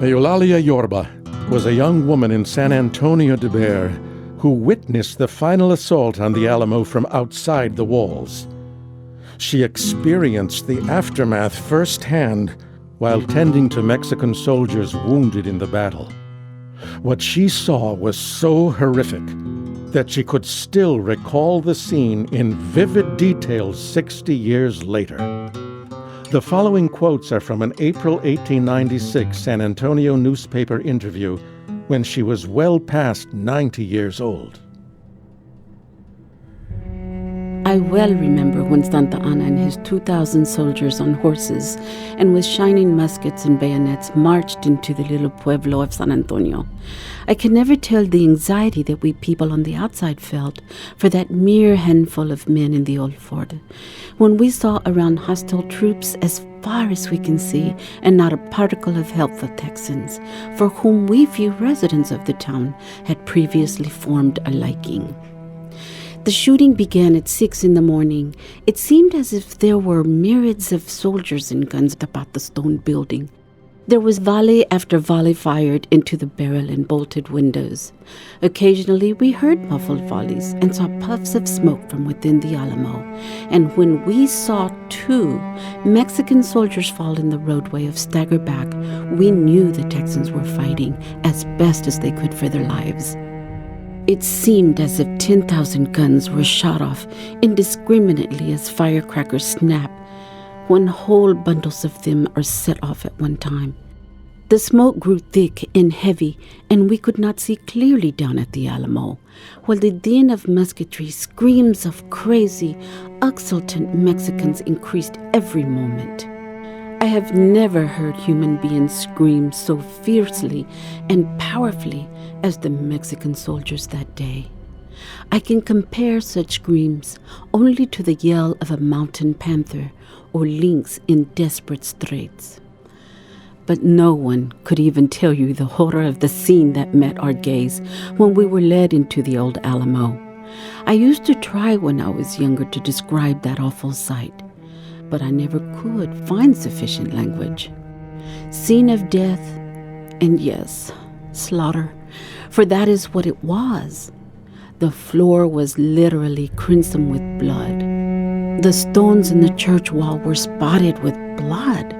Eulalia Yorba was a young woman in San Antonio de Bexar who witnessed the final assault on the Alamo from outside the walls. She experienced the aftermath firsthand while tending to Mexican soldiers wounded in the battle. What she saw was so horrific that she could still recall the scene in vivid detail 60 years later. The following quotes are from an April 1896 San Antonio newspaper interview when she was well past 90 years old. I well remember when Santa Anna and his 2,000 soldiers on horses and with shining muskets and bayonets marched into the little pueblo of San Antonio. I can never tell the anxiety that we people on the outside felt for that mere handful of men in the old fort. When we saw around hostile troops as far as we can see, and not a particle of help for Texans, for whom we few residents of the town had previously formed a liking. The shooting began at 6 a.m. It seemed as if there were myriads of soldiers and guns about the stone building. There was volley after volley fired into the barrel and bolted windows. Occasionally we heard muffled volleys and saw puffs of smoke from within the Alamo. And when we saw 2 Mexican soldiers fall in the roadway or stagger back, we knew the Texans were fighting as best as they could for their lives. It seemed as if 10,000 guns were shot off indiscriminately as firecrackers snap when whole bundles of them are set off at one time. The smoke grew thick and heavy, and we could not see clearly down at the Alamo, while the din of musketry, screams of crazy, exultant Mexicans increased every moment. I have never heard human beings scream so fiercely and powerfully as the Mexican soldiers that day. I can compare such screams only to the yell of a mountain panther or lynx in desperate straits. But no one could even tell you the horror of the scene that met our gaze when we were led into the old Alamo. I used to try when I was younger to describe that awful sight, but I never could find sufficient language. Scene of death, and yes, slaughter, for that is what it was. The floor was literally crimson with blood. The stones in the church wall were spotted with blood,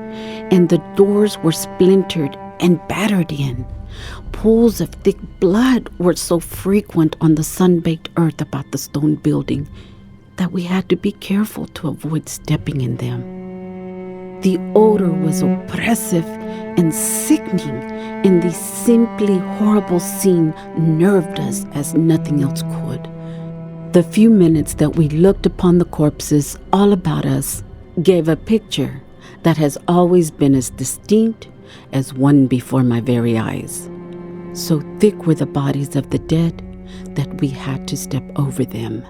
and the doors were splintered and battered in. Pools of thick blood were so frequent on the sun-baked earth about the stone building that we had to be careful to avoid stepping in them. The odor was oppressive and sickening, and the simply horrible scene nerved us as nothing else could. The few minutes that we looked upon the corpses all about us gave a picture that has always been as distinct as one before my very eyes. So thick were the bodies of the dead that we had to step over them.